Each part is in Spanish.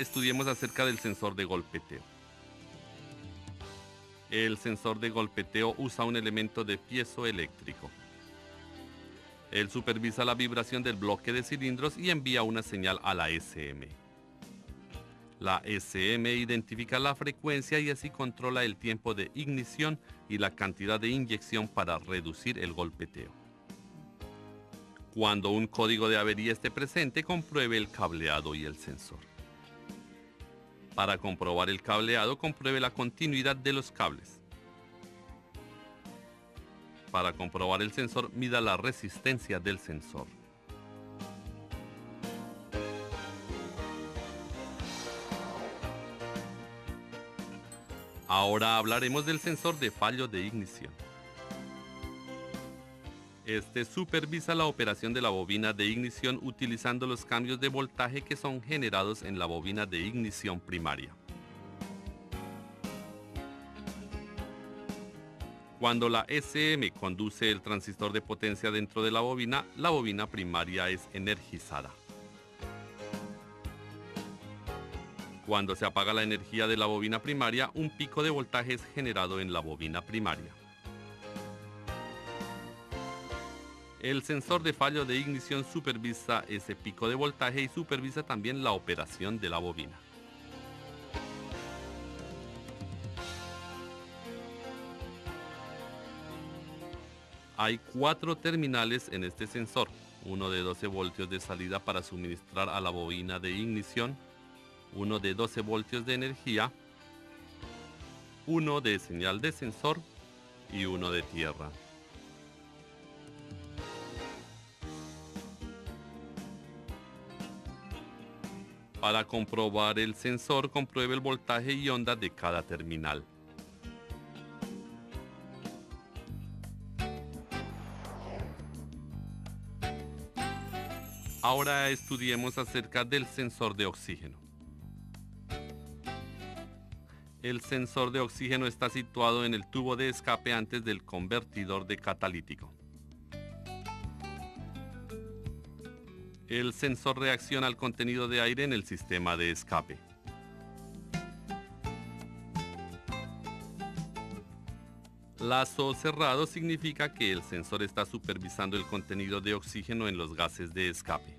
estudiemos acerca del sensor de golpeteo. El sensor de golpeteo usa un elemento de piezoeléctrico. Él supervisa la vibración del bloque de cilindros y envía una señal a la SM. La SM identifica la frecuencia y así controla el tiempo de ignición y la cantidad de inyección para reducir el golpeteo. Cuando un código de avería esté presente, compruebe el cableado y el sensor. Para comprobar el cableado, compruebe la continuidad de los cables. Para comprobar el sensor, mida la resistencia del sensor. Ahora hablaremos del sensor de fallo de ignición. Este supervisa la operación de la bobina de ignición utilizando los cambios de voltaje que son generados en la bobina de ignición primaria. Cuando la SM conduce el transistor de potencia dentro de la bobina primaria es energizada. Cuando se apaga la energía de la bobina primaria, un pico de voltaje es generado en la bobina primaria. El sensor de fallo de ignición supervisa ese pico de voltaje y supervisa también la operación de la bobina. Hay 4 terminales en este sensor, uno de 12 voltios de salida para suministrar a la bobina de ignición, uno de 12 voltios de energía, uno de señal de sensor y uno de tierra. Para comprobar el sensor, compruebe el voltaje y onda de cada terminal. Ahora estudiemos acerca del sensor de oxígeno. El sensor de oxígeno está situado en el tubo de escape antes del convertidor de catalítico. El sensor reacciona al contenido de aire en el sistema de escape. Lazo cerrado significa que el sensor está supervisando el contenido de oxígeno en los gases de escape.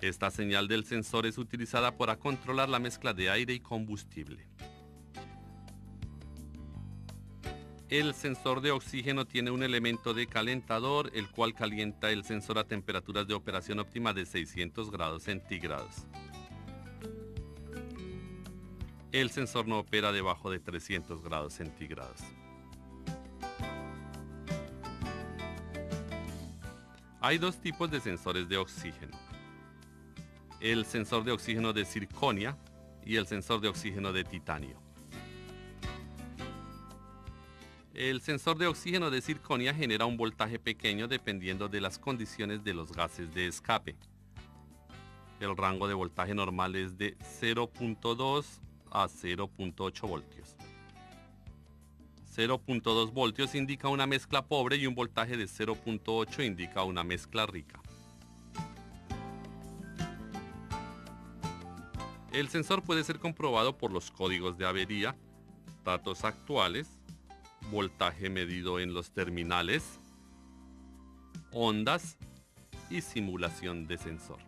Esta señal del sensor es utilizada para controlar la mezcla de aire y combustible. El sensor de oxígeno tiene un elemento de calentador, el cual calienta el sensor a temperaturas de operación óptima de 600 grados centígrados. El sensor no opera debajo de 300 grados centígrados. Hay 2 tipos de sensores de oxígeno: el sensor de oxígeno de circonia y el sensor de oxígeno de titanio. El sensor de oxígeno de circonia genera un voltaje pequeño dependiendo de las condiciones de los gases de escape. El rango de voltaje normal es de 0.2 a 0.8 voltios. 0.2 voltios indica una mezcla pobre y un voltaje de 0.8 indica una mezcla rica. El sensor puede ser comprobado por los códigos de avería, datos actuales, voltaje medido en los terminales, ondas y simulación de sensor.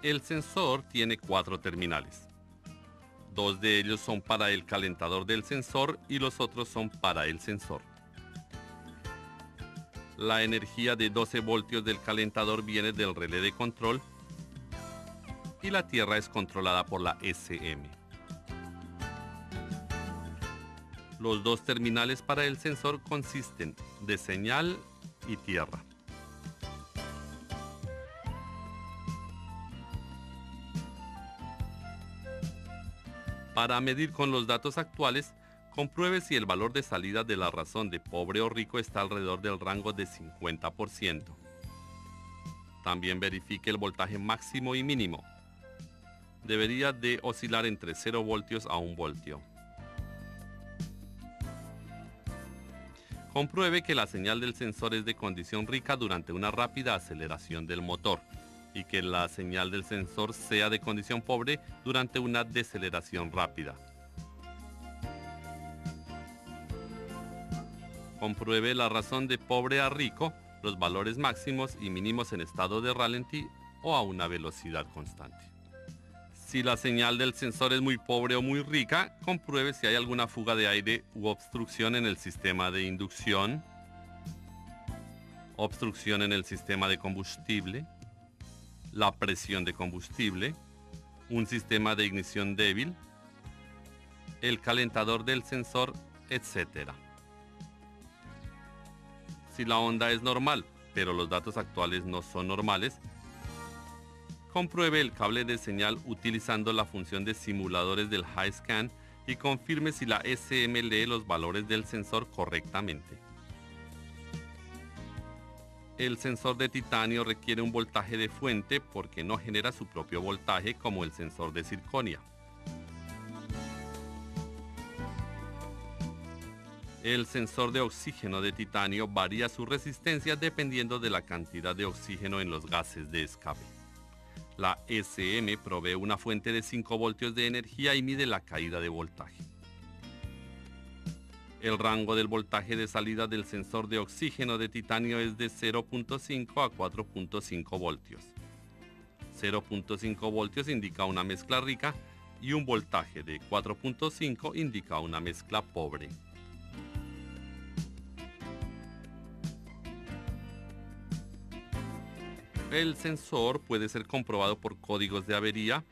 El sensor tiene 4 terminales. 2 de ellos son para el calentador del sensor y los otros son para el sensor. La energía de 12 voltios del calentador viene del relé de control y la tierra es controlada por la SM. Los 2 terminales para el sensor consisten de señal y tierra. Para medir con los datos actuales, compruebe si el valor de salida de la razón de pobre o rico está alrededor del rango de 50%. También verifique el voltaje máximo y mínimo. Debería de oscilar entre 0 voltios a 1 voltio. Compruebe que la señal del sensor es de condición rica durante una rápida aceleración del motor y que la señal del sensor sea de condición pobre durante una deceleración rápida. Compruebe la razón de pobre a rico, los valores máximos y mínimos en estado de ralentí o a una velocidad constante. Si la señal del sensor es muy pobre o muy rica, compruebe si hay alguna fuga de aire u obstrucción en el sistema de inducción, obstrucción en el sistema de combustible, la presión de combustible, un sistema de ignición débil, el calentador del sensor, etc. Si la onda es normal, pero los datos actuales no son normales, compruebe el cable de señal utilizando la función de simuladores del HiScan y confirme si la SM lee los valores del sensor correctamente. El sensor de titanio requiere un voltaje de fuente porque no genera su propio voltaje como el sensor de circonia. El sensor de oxígeno de titanio varía su resistencia dependiendo de la cantidad de oxígeno en los gases de escape. La SM provee una fuente de 5 voltios de energía y mide la caída de voltaje. El rango del voltaje de salida del sensor de oxígeno de titanio es de 0.5 a 4.5 voltios. 0.5 voltios indica una mezcla rica y un voltaje de 4.5 indica una mezcla pobre. El sensor puede ser comprobado por códigos de avería,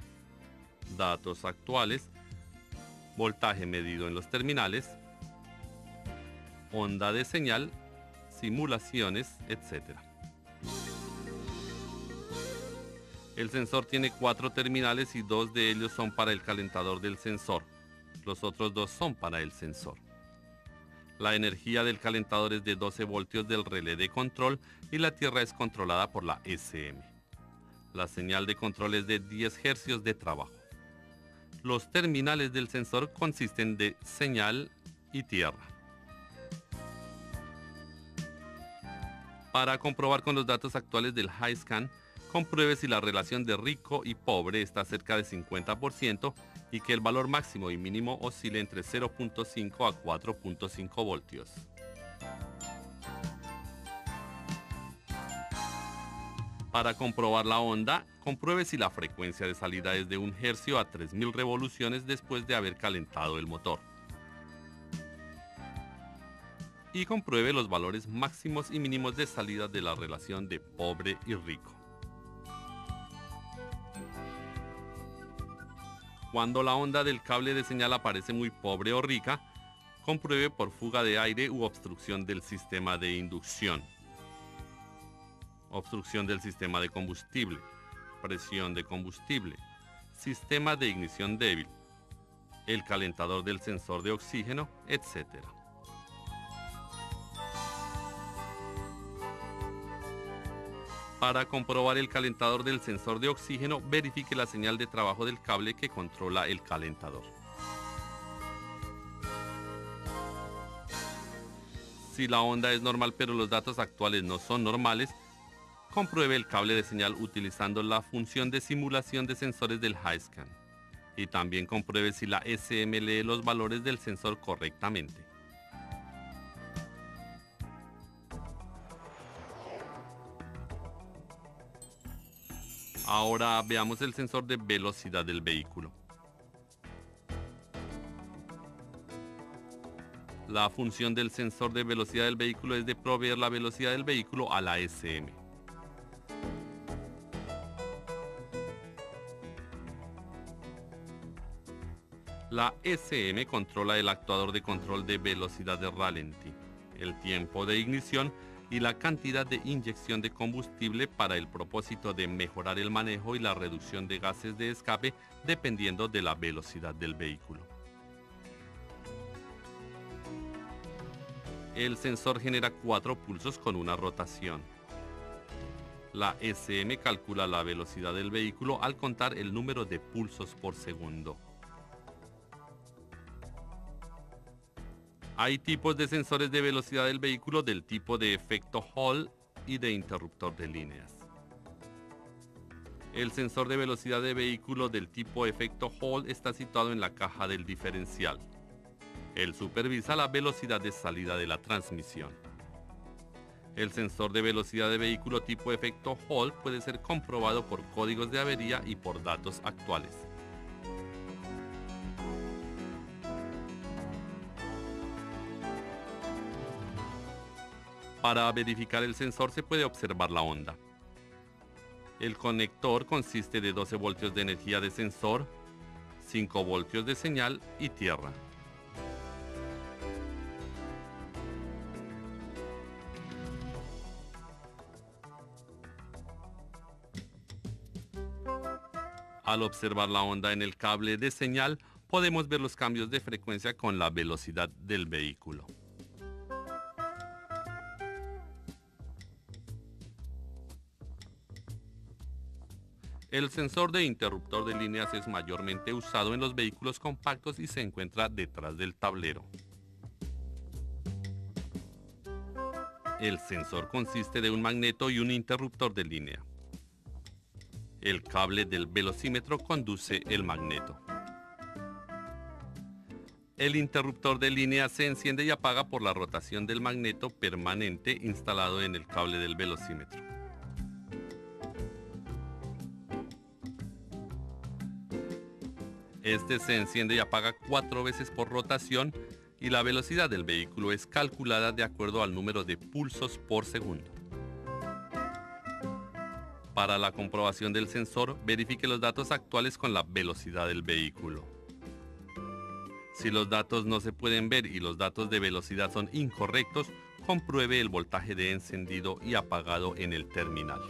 datos actuales, voltaje medido en los terminales, onda de señal, simulaciones, etc. El sensor tiene 4 terminales y 2 de ellos son para el calentador del sensor. Los otros 2 son para el sensor. La energía del calentador es de 12 voltios del relé de control y la tierra es controlada por la SM. La señal de control es de 10 hercios de trabajo. Los terminales del sensor consisten de señal y tierra. Para comprobar con los datos actuales del HiScan, compruebe si la relación de rico y pobre está cerca de 50% y que el valor máximo y mínimo oscile entre 0.5 a 4.5 voltios. Para comprobar la onda, compruebe si la frecuencia de salida es de 1 hercio a 3000 revoluciones después de haber calentado el motor. Y compruebe los valores máximos y mínimos de salida de la relación de pobre y rico. Cuando la onda del cable de señal aparece muy pobre o rica, compruebe por fuga de aire u obstrucción del sistema de inducción, obstrucción del sistema de combustible, presión de combustible, sistema de ignición débil, el calentador del sensor de oxígeno, etc. Para comprobar el calentador del sensor de oxígeno, verifique la señal de trabajo del cable que controla el calentador. Si la onda es normal pero los datos actuales no son normales, compruebe el cable de señal utilizando la función de simulación de sensores del HiScan. Y también compruebe si la SM lee los valores del sensor correctamente. Ahora veamos el sensor de velocidad del vehículo. La función del sensor de velocidad del vehículo es de proveer la velocidad del vehículo a la SM. La SM controla el actuador de control de velocidad de ralentí, el tiempo de ignición y la cantidad de inyección de combustible para el propósito de mejorar el manejo y la reducción de gases de escape dependiendo de la velocidad del vehículo. El sensor genera 4 pulsos con una rotación. La SM calcula la velocidad del vehículo al contar el número de pulsos por segundo. Hay tipos de sensores de velocidad del vehículo del tipo de efecto Hall y de interruptor de líneas. El sensor de velocidad de vehículo del tipo efecto Hall está situado en la caja del diferencial. Él supervisa la velocidad de salida de la transmisión. El sensor de velocidad de vehículo tipo efecto Hall puede ser comprobado por códigos de avería y por datos actuales. Para verificar el sensor se puede observar la onda. El conector consiste de 12 voltios de energía de sensor, 5 voltios de señal y tierra. Al observar la onda en el cable de señal, podemos ver los cambios de frecuencia con la velocidad del vehículo. El sensor de interruptor de líneas es mayormente usado en los vehículos compactos y se encuentra detrás del tablero. El sensor consiste de un magneto y un interruptor de línea. El cable del velocímetro conduce el magneto. El interruptor de línea se enciende y apaga por la rotación del magneto permanente instalado en el cable del velocímetro. Este se enciende y apaga 4 veces por rotación y la velocidad del vehículo es calculada de acuerdo al número de pulsos por segundo. Para la comprobación del sensor, verifique los datos actuales con la velocidad del vehículo. Si los datos no se pueden ver y los datos de velocidad son incorrectos, compruebe el voltaje de encendido y apagado en el terminal.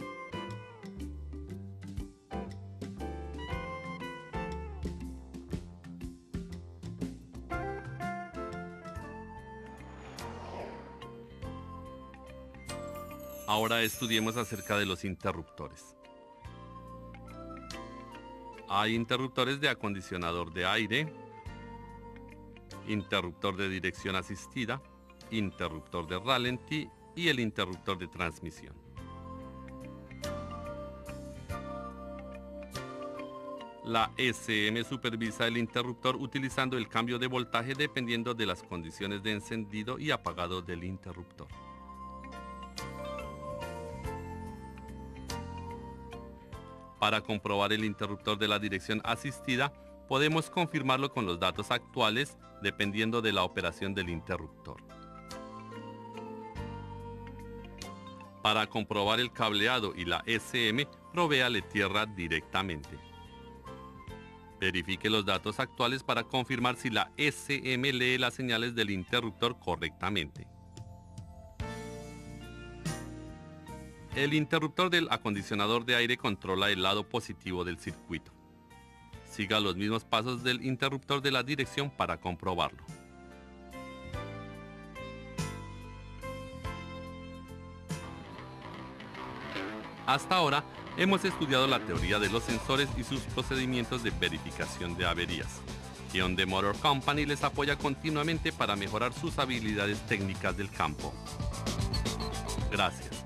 Ahora estudiemos acerca de los interruptores. Hay interruptores de acondicionador de aire, interruptor de dirección asistida, interruptor de ralentí y el interruptor de transmisión. La SM supervisa el interruptor utilizando el cambio de voltaje dependiendo de las condiciones de encendido y apagado del interruptor. Para comprobar el interruptor de la dirección asistida, podemos confirmarlo con los datos actuales dependiendo de la operación del interruptor. Para comprobar el cableado y la SM, provéale tierra directamente. Verifique los datos actuales para confirmar si la SM lee las señales del interruptor correctamente. El interruptor del acondicionador de aire controla el lado positivo del circuito. Siga los mismos pasos del interruptor de la dirección para comprobarlo. Hasta ahora, hemos estudiado la teoría de los sensores y sus procedimientos de verificación de averías. Hyundai Motor Company les apoya continuamente para mejorar sus habilidades técnicas del campo. Gracias.